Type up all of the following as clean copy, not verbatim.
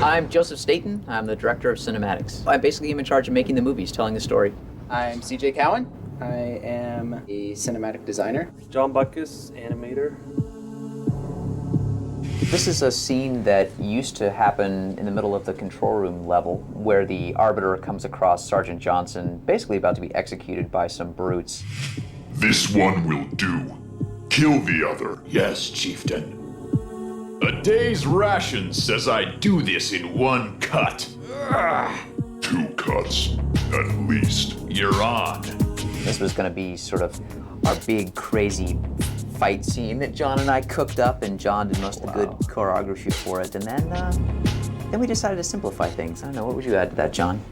I'm Joseph Staten. I'm the director of cinematics. I basically am in charge of making the movies, telling the story. I'm CJ Cowan. I am a cinematic designer. John Buckus, animator. This is a scene that used to happen in the middle of the control room level, where the Arbiter comes across Sergeant Johnson, basically about to be executed by some brutes. This one will do. Kill the other. Yes, Chieftain. A day's ration says I do this in one cut. 2 cuts, at least. You're on. This was going to be sort of our big, crazy fight scene that John and I cooked up, and John did most of the good choreography for it. And then we decided to simplify things. I don't know, what would you add to that, John?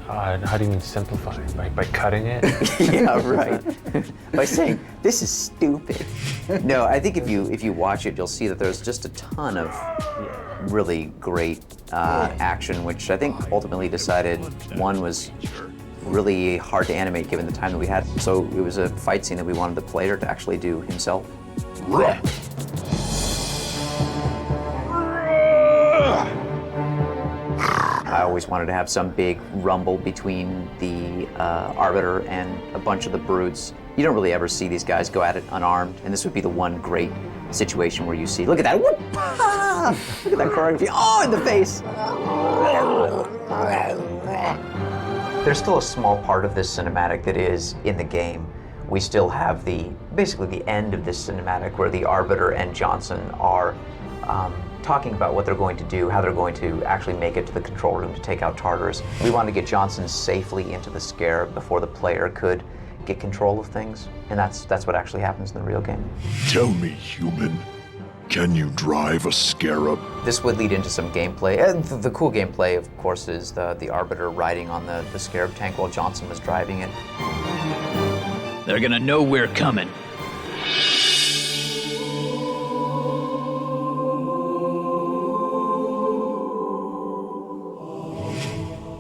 How do you mean simplify? By cutting it? Yeah, right. By saying, this is stupid. No, I think if you watch it, you'll see that there's just a ton of really great action, which I think ultimately decided one was really hard to animate given the time that we had. So it was a fight scene that we wanted the player to actually do himself. Run. I always wanted to have some big rumble between the Arbiter and a bunch of the brutes. You don't really ever see these guys go at it unarmed, and this would be the one great situation where you see, look at that, whoop, ah! Look at that choreography, oh, in the face. There's still a small part of this cinematic that is in the game. We still have basically the end of this cinematic where the Arbiter and Johnson are talking about what they're going to do, how they're going to actually make it to the control room to take out Tartarus. We wanted to get Johnson safely into the Scarab before the player could get control of things, and that's what actually happens in the real game. Tell me, human, can you drive a Scarab? This would lead into some gameplay. And the cool gameplay, of course, is the Arbiter riding on the Scarab tank while Johnson was driving it. They're gonna know we're coming.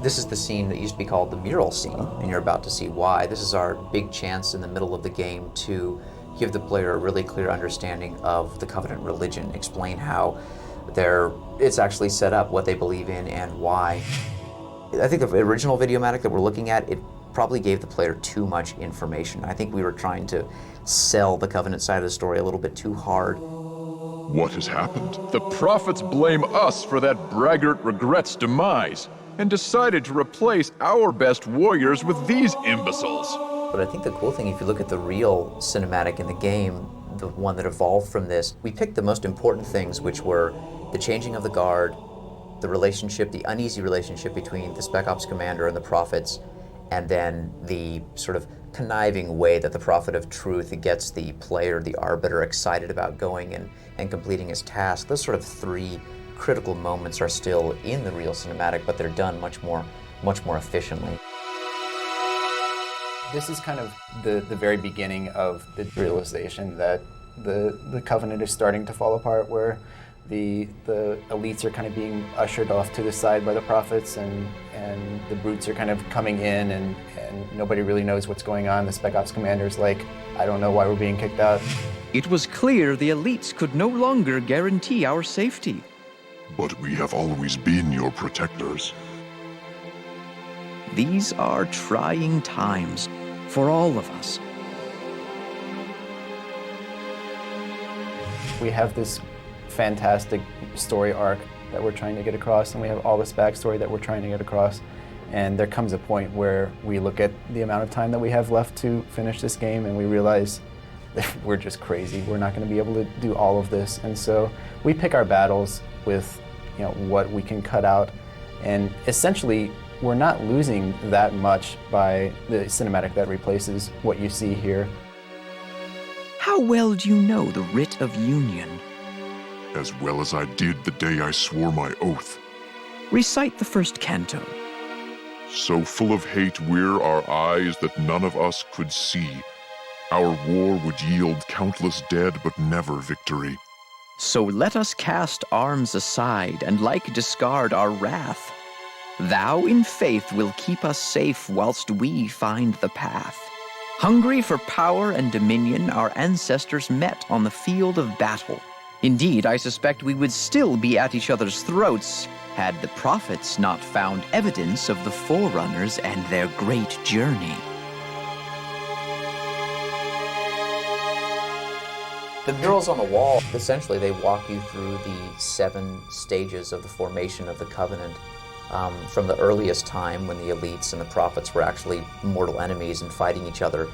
This is the scene that used to be called the mural scene, and you're about to see why. This is our big chance in the middle of the game to give the player a really clear understanding of the Covenant religion, explain how it's actually set up, what they believe in, and why. I think the original Videomatic that we're looking at, it probably gave the player too much information. I think we were trying to sell the Covenant side of the story a little bit too hard. What has happened? The prophets blame us for that braggart Regret's demise and decided to replace our best warriors with these imbeciles. But I think the cool thing, if you look at the real cinematic in the game, the one that evolved from this, we picked the most important things, which were the changing of the guard, the relationship, the uneasy relationship between the Spec Ops commander and the prophets, and then the sort of conniving way that the Prophet of Truth gets the player, the Arbiter, excited about going and completing his task. Those sort of 3 critical moments are still in the real cinematic, but they're done much more efficiently. This is kind of the very beginning of the realization that the Covenant is starting to fall apart, where the elites are kind of being ushered off to the side by the prophets, and the brutes are kind of coming in, and nobody really knows what's going on. The Spec Ops commander's like, I don't know why we're being kicked out. It was clear the elites could no longer guarantee our safety. But we have always been your protectors. These are trying times for all of us. We have this fantastic story arc that we're trying to get across, and we have all this backstory that we're trying to get across. And there comes a point where we look at the amount of time that we have left to finish this game, and we realize that we're just crazy. We're not going to be able to do all of this. And so we pick our battles with, what we can cut out. And essentially, we're not losing that much by the cinematic that replaces what you see here. How well do you know the Writ of Union? As well as I did the day I swore my oath. Recite the first canto. So full of hate were our eyes that none of us could see. Our war would yield countless dead, but never victory. So let us cast arms aside, and like discard our wrath. Thou in faith will keep us safe whilst we find the path. Hungry for power and dominion, our ancestors met on the field of battle. Indeed, I suspect we would still be at each other's throats had the prophets not found evidence of the Forerunners and their great journey. The murals on the wall, essentially, they walk you through the 7 stages of the formation of the Covenant. From the earliest time when the elites and the prophets were actually mortal enemies and fighting each other,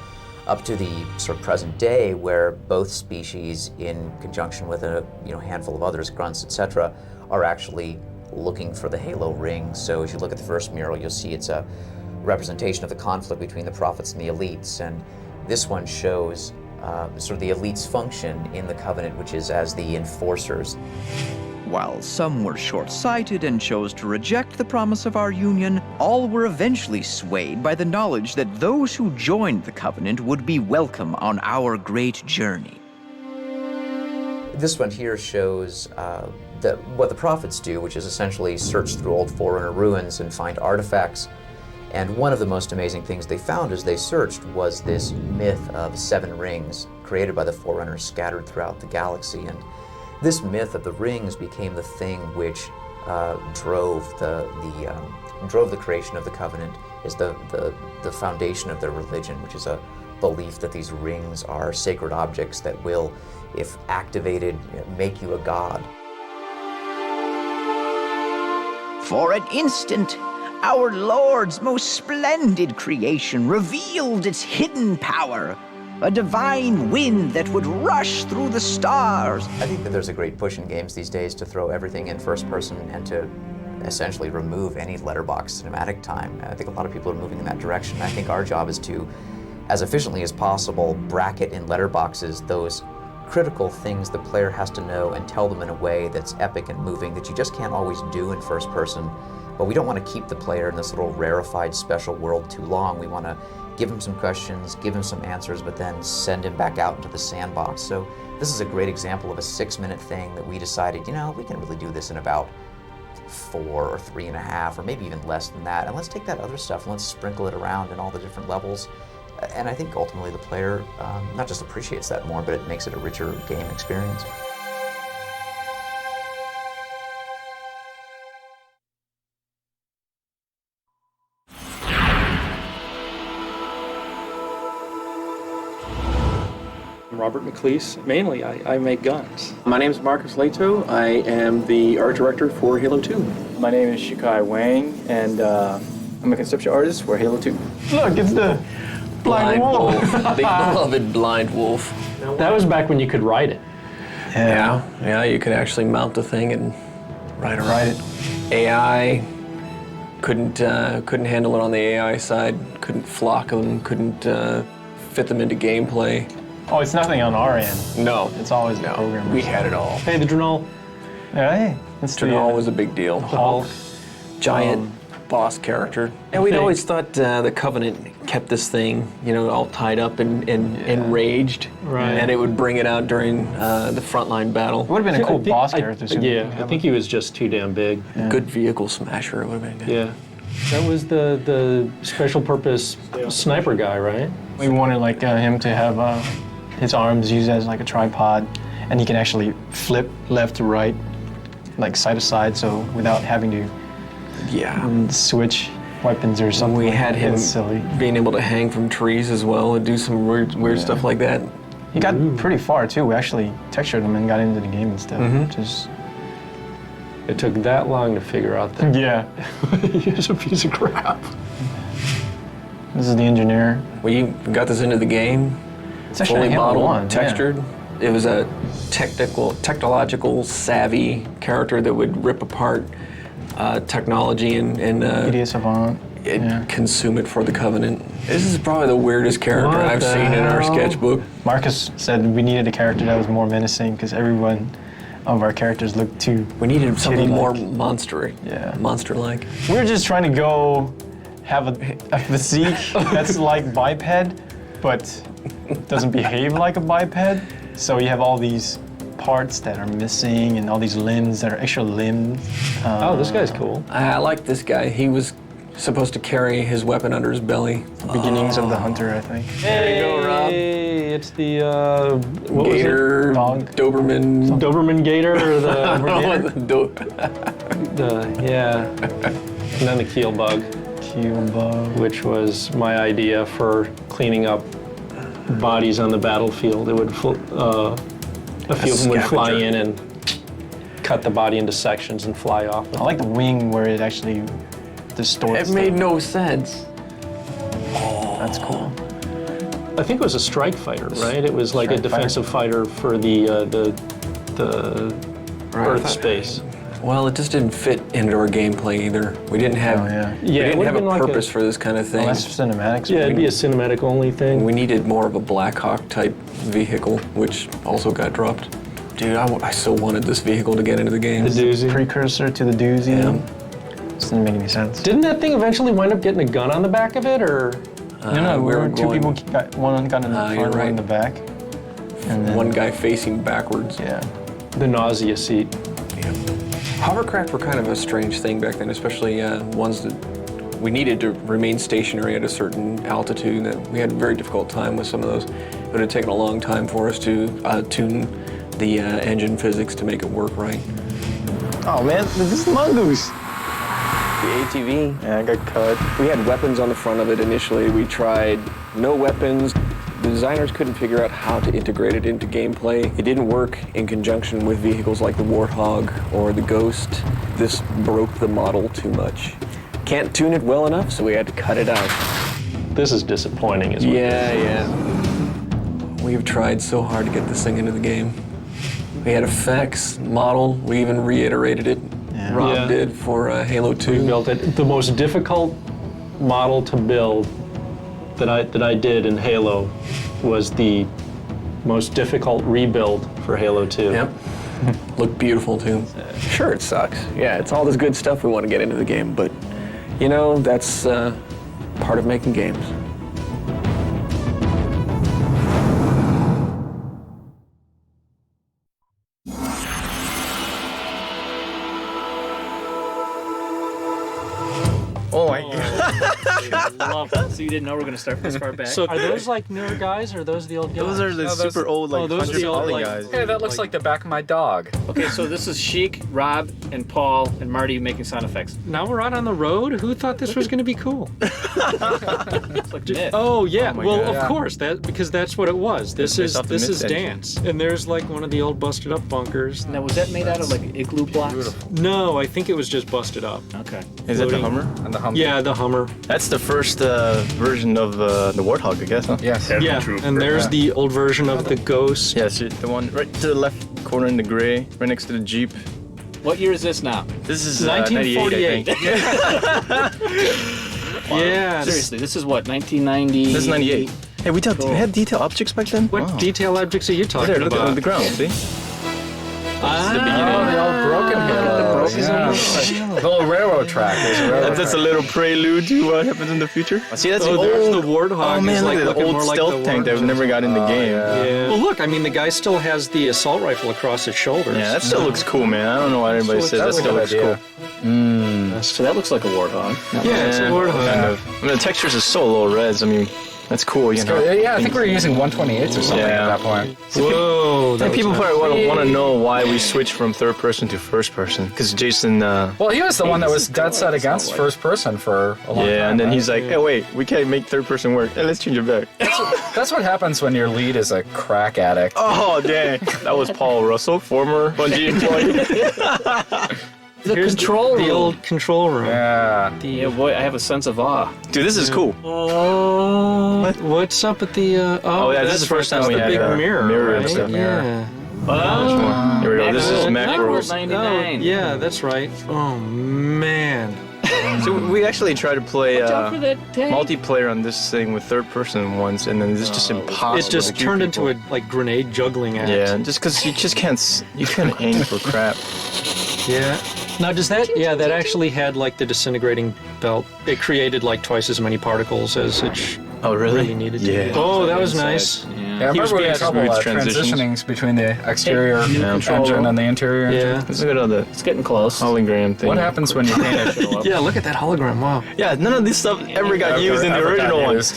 up to the sort of present day where both species, in conjunction with a handful of others, grunts, etc., are actually looking for the Halo ring. So as you look at the first mural, you'll see it's a representation of the conflict between the prophets and the elites, and this one shows sort of the elites' function in the Covenant, which is as the enforcers. While some were short-sighted and chose to reject the promise of our union, all were eventually swayed by the knowledge that those who joined the Covenant would be welcome on our great journey. This one here shows what the prophets do, which is essentially search through old Forerunner ruins and find artifacts. And one of the most amazing things they found as they searched was this myth of 7 rings created by the Forerunners scattered throughout the galaxy. And this myth of the rings became the thing which drove the creation of the Covenant, is the foundation of their religion, which is a belief that these rings are sacred objects that will, if activated, make you a god. For an instant, our Lord's most splendid creation revealed its hidden power, a divine wind that would rush through the stars. I think that there's a great push in games these days to throw everything in first person and to essentially remove any letterbox cinematic time. I think a lot of people are moving in that direction. I think our job is to, as efficiently as possible, bracket in letterboxes those critical things the player has to know and tell them in a way that's epic and moving that you just can't always do in first person. But we don't want to keep the player in this little rarefied special world too long. We want to give him some questions, give him some answers, but then send him back out into the sandbox. So this is a great example of a 6-minute thing that we decided, we can really do this in about 4 or 3.5, or maybe even less than that. And let's take that other stuff and let's sprinkle it around in all the different levels. And I think ultimately the player not just appreciates that more, but it makes it a richer game experience. Robert McLeese. Mainly, I make guns. My name is Marcus Leto. I am the art director for Halo 2. My name is Shikai Wang, and I'm a conceptual artist for Halo 2. Look, it's the blind wolf. The beloved blind wolf. That was back when you could ride it. Yeah, you could actually mount the thing and ride it. AI couldn't handle it on the AI side. Couldn't flock them. Couldn't fit them into gameplay. Oh, it's nothing on our end. No, It's always the programmers. we had it all. Hey, the Drenal. Yeah, hey. That's Drenal was a big deal. Hulk. Giant boss character. And we'd always thought the Covenant kept this thing, all tied up and enraged. Right. And it would bring it out during the frontline battle. Would have been a cool boss character. I think he was just too damn big. Good vehicle smasher, it would have been good. Yeah. That was the special purpose sniper guy, right? We wanted him to have his arms used as a tripod, and he can actually flip left to right, side to side, so without having to switch weapons or something. We had him silly. being able to hang from trees as well and do some weird stuff like that. He got pretty far too. We actually textured him and got into the game and stuff. It took that long to figure out that. Yeah. He's a piece of crap. This is the engineer. We got this into the game. It's actually fully Halo modeled, 1, textured. It was a technological savvy character that would rip apart technology and Idiot Savant. consume it for the Covenant. This is probably the weirdest character I've seen in our sketchbook. Marcus said we needed a character that was more menacing because every one of our characters looked too. We needed something more kitty-like. monster-like. We were just trying to go have a physique that's like biped, but doesn't behave like a biped. So you have all these parts that are missing and all these limbs that are extra limbs. Oh, this guy's cool. I like this guy. He was supposed to carry his weapon under his belly. Beginnings of the Hunter, I think. There you go, Rob. It's the what Gator, was it? Doberman. Doberman Gator or the yeah. And then the keel bug, which was my idea for cleaning up bodies on the battlefield. It would a few of them would fly in and cut the body into sections and fly off. I like the wing where it actually distorts. It made no sense. That's cool. I think it was a strike fighter, right? It was like a defensive fighter for the Earth space. Well, it just didn't fit into our gameplay either. We didn't have we didn't have a purpose for this kind of thing. That's cinematics. Yeah, it'd be a cinematic only thing. We needed more of a Black Hawk type vehicle, which also got dropped. Dude, I so wanted this vehicle to get into the game. The doozy. Precursor to the doozy. Yeah. This didn't make any sense. Didn't that thing eventually wind up getting a gun on the back of it, or? No, two people got one gun in the front, one in the back. And then one guy facing backwards. Yeah. The nausea seat. Yeah. Hovercraft were kind of a strange thing back then, especially ones that we needed to remain stationary at a certain altitude. That we had a very difficult time with some of those. It would have taken a long time for us to tune the engine physics to make it work right. Oh man, this is the Mongoose. The ATV. Yeah, I got cut. We had weapons on the front of it initially. We tried no weapons. The designers couldn't figure out how to integrate it into gameplay. It didn't work in conjunction with vehicles like the Warthog or the Ghost. This broke the model too much. Can't tune it well enough, so we had to cut it out. This is disappointing as well. Yeah. We've tried so hard to get this thing into the game. We had effects, model, we even reiterated it. Yeah. Rob did for Halo 2. We built it. The most difficult model to build that I did in Halo was the most difficult rebuild for Halo 2. Yep. Looked beautiful too. Sure, it sucks. Yeah, it's all this good stuff we want to get into the game, but you know, that's part of making games. Oh my god. Love it. So you didn't know we were going to start this far back? So are those like newer guys or are those the old guys? Those are the super old, like, those are the old, like, guys. Hey, that looks like the back of my dog. Okay, so this is Sheik, Rob, and Paul, and Marty making sound effects. Now we're out on the road? Who thought this was going to be cool? It's like myth. Oh yeah, my well God. of course, because that's what it was. This based off the is Myth engine. dance. And there's like one of the old busted up bunkers. Now, was that made out of like igloo blocks? No, I think it was just busted up. Okay. Is it the Floating. Hummer? And the Humvee. Yeah, the Hummer. That's the first version of the Warthog, I guess, huh? Yes. Yeah, and there's the old version of the Ghost. Yes, the one right to the left corner in the gray, right next to the Jeep. What year is this now? This is 1948. 98, I think. Yeah. Seriously, this is what, 1990? This is 98. Hey, we had detail objects back then? What detail objects are you talking There, look about? at on the ground, see? Ah, Oh, the old broken Halo. Yeah. The old railroad track. That's a little prelude to what happens in the future. See, that's the there's old the Warthog. Oh man, is, look like, at the looking old more like stealth the tank that Warthog. never got in the game. Yeah. Well, look, I mean, the guy still has the assault rifle across his shoulders. Yeah, that still looks cool, man. I don't know why everybody says that still looks cool. So that looks like a Warthog. Yeah, it's a Warthog. Kind of. I mean, the textures are so low res. I mean, that's cool, you know. Yeah, I think we were using 128s or something at that point. Whoa. And people probably want to know why we switched from third person to first person. Because Jason, Well, he was the one that was dead set against first person for a long time. and then right? he's like, hey, wait, we can't make third person work. Hey, let's change it back. That's what happens when your lead is a crack addict. Oh, dang. That was Paul Russell, former Bungie employee. The Here's control the room. old control room. Yeah. Yeah, boy, I have a sense of awe. Dude, this is cool. Oh, what's up at the? Oh, yeah, this is the first time we the had big a mirror, mirror right? and stuff. Yeah. Here we go. This is Macworld Macworld. 99. Oh, yeah, that's right. Oh man. So we actually tried to play Watch out for that tank. multiplayer on this thing with third person once, and then it's just impossible. It just to keep turned people. into a like grenade juggling act. Yeah, just because you just can't you can't aim for crap. Yeah. Now does that? Yeah, that actually had like the disintegrating belt. It created like twice as many particles as it Oh really needed to. Yeah. Oh, that was nice. Yeah. Yeah, I He was remember we being had trouble smooth transitions. transitioning between the exterior control engine room. and the interior Yeah. engine. Let's look at all the It's getting close. hologram thing. What happens when you paint it? Yeah, look at that hologram. Wow. Yeah, none of this stuff ever got used in the Ever got original one. used.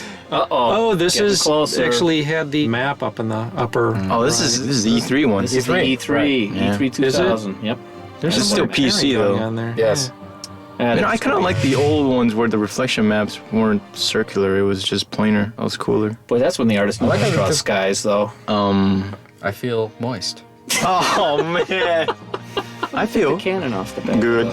Oh, this Getting is closer. actually had the map up in the upper. Oh, this is the E3 one. This is the E3, E3 2000. Yep. There's It's some still PC going though. on there. Yes. Yeah, I kind of like the old ones where the reflection maps weren't circular. It was just planar. That was cooler. Boy, that's when the artist knew how to draw skies, though. I feel moist. Oh man. I feel Cannon off the back. good.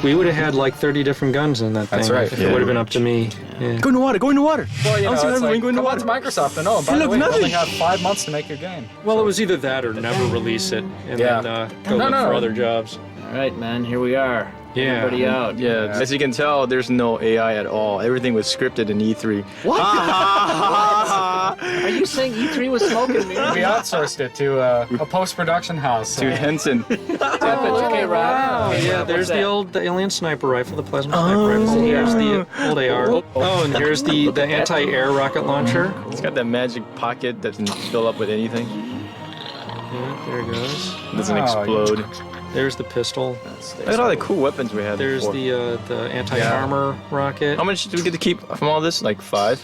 We would have had like 30 different guns in that thing. That's right. If it would have been up to me. Yeah. Go in the water. Go in the water. Well, you know, I'm seeing it's everyone like, go in the come on water. to Microsoft and by Hey, the look, way, you nothing. only have 5 months to make your game. Well, it was either that or never release it and Yeah. then go look for other jobs. All right, man, here we are. Yeah. Everybody out. Yeah, as you can tell, there's no AI at all. Everything was scripted in E3. What? Are you saying E3 was smoking me? We outsourced it to a post-production house. To Henson. Okay, Rob. Oh, yeah, there's the alien sniper rifle, the plasma sniper rifle. Here's the old AR. Oh, and here's the anti-air rocket launcher. It's got that magic pocket that can fill up with anything. Yeah, there it goes. Doesn't explode. There's the pistol. Look at all the cool weapons we had. There's before. the anti-armor rocket. How much do we get to keep from all this? Like 5?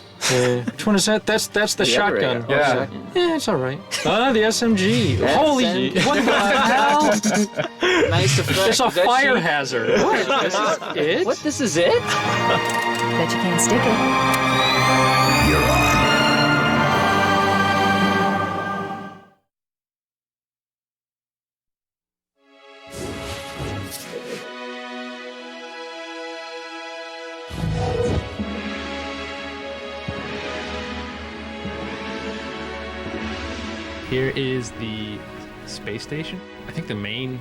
Which one is that? That's the shotgun. Yeah. Yeah, it's all right. The SMG. Holy, what the hell? Nice effect. It's a Is that fire cheap? hazard. What? This is it? What? This is it? Bet you can't stick it. You're on. Here is the space station. I think the main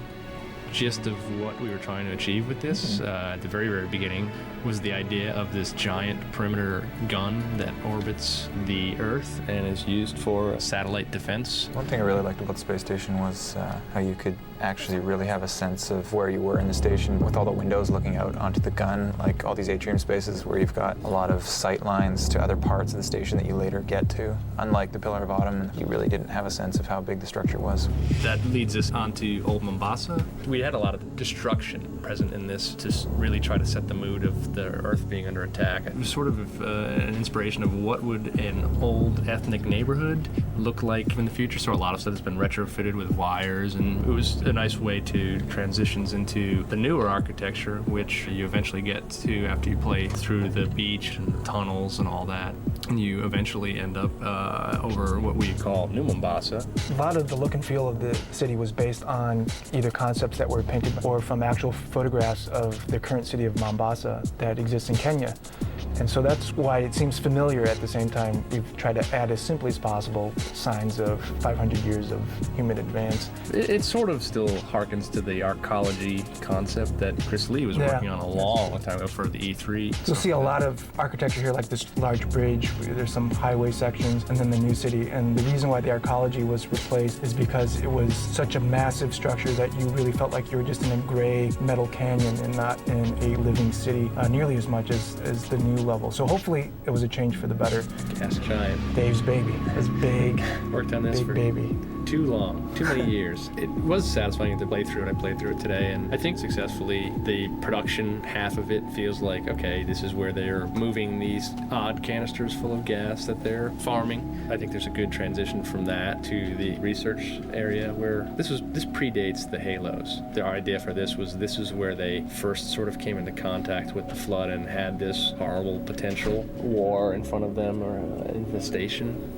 gist of what we were trying to achieve with this at the very, very beginning was the idea of this giant perimeter gun that orbits the Earth and is used for satellite defense. One thing I really liked about the space station was how you could actually really have a sense of where you were in the station with all the windows looking out onto the gun, like all these atrium spaces where you've got a lot of sight lines to other parts of the station that you later get to. Unlike the Pillar of Autumn, you really didn't have a sense of how big the structure was. That leads us onto Old Mombasa. We had a lot of destruction present in this to really try to set the mood of the Earth being under attack. It was sort of an inspiration of what would an old ethnic neighborhood look like in the future. So a lot of stuff has been retrofitted with wires, and it was a nice way to transitions into the newer architecture, which you eventually get to after you play through the beach and the tunnels and all that. And you eventually end up over what we call New Mombasa. A lot of the look and feel of the city was based on either concepts that were painted or from actual photographs of the current city of Mombasa that exists in Kenya. And so that's why it seems familiar. At the same time, we've tried to add as simply as possible signs of 500 years of human advance. It sort of still harkens to the arcology concept that Chris Lee was working on a long time ago for the E3. You'll see a lot of architecture here, like this large bridge. There's some highway sections, and then the new city. And the reason why the arcology was replaced is because it was such a massive structure that you really felt like you were just in a gray metal canyon and not in a living city nearly as much as the new level. So hopefully it was a change for the better. Gas Giant. Dave's baby. His big, worked on this big for baby. Too long, too many years. It was satisfying to play through it. I played through it today, and I think successfully. The production half of it feels like, okay, this is where they're moving these odd canisters full of gas that they're farming. I think there's a good transition from that to the research area where this predates the Halos. Their idea for this is where they first sort of came into contact with the Flood and had this horrible potential war in front of them or infestation.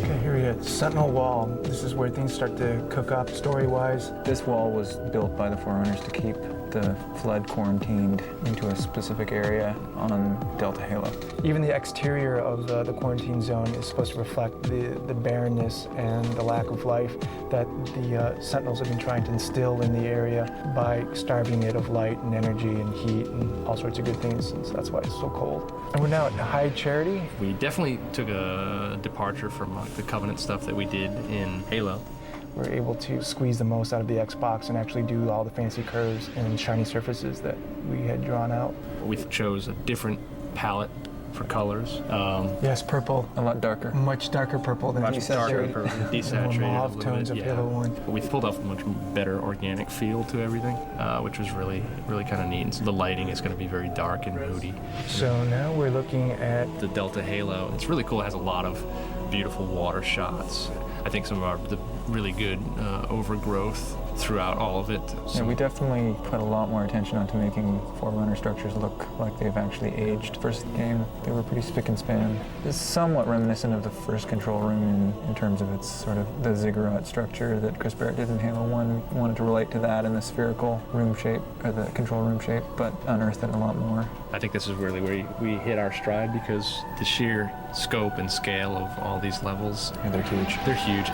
Okay, here we go. Sentinel Wall. This is where things start to cook up story-wise. This wall was built by the Forerunners to keep the Flood quarantined into a specific area on Delta Halo. Even the exterior of the quarantine zone is supposed to reflect the barrenness and the lack of life that the Sentinels have been trying to instill in the area by starving it of light and energy and heat and all sorts of good things, and so that's why it's so cold. And we're now at High Charity. We definitely took a departure from the Covenant stuff that we did in Halo. We're able to squeeze the most out of the Xbox and actually do all the fancy curves and shiny surfaces that we had drawn out. We chose a different palette for colors. Yes, purple. A lot darker. Much darker purple than Much darker purple, desaturated. More a mauve little tones bit, of yeah. Halo 1. But we pulled off a much better organic feel to everything, which was really kind of neat. And so the lighting is going to be very dark and moody. So now we're looking at The Delta Halo. It's really cool. It has a lot of beautiful water shots. I think some of the really good overgrowth throughout all of it. Yeah, we definitely put a lot more attention onto making Forerunner structures look like they've actually aged. First game, they were pretty spick and span. It's somewhat reminiscent of the first control room in terms of its sort of the ziggurat structure that Chris Barrett did in Halo 1. Wanted to relate to that in the spherical room shape, or the control room shape, but unearthed it a lot more. I think this is really where we hit our stride because the sheer scope and scale of all these levels. Yeah, they're huge. They're huge.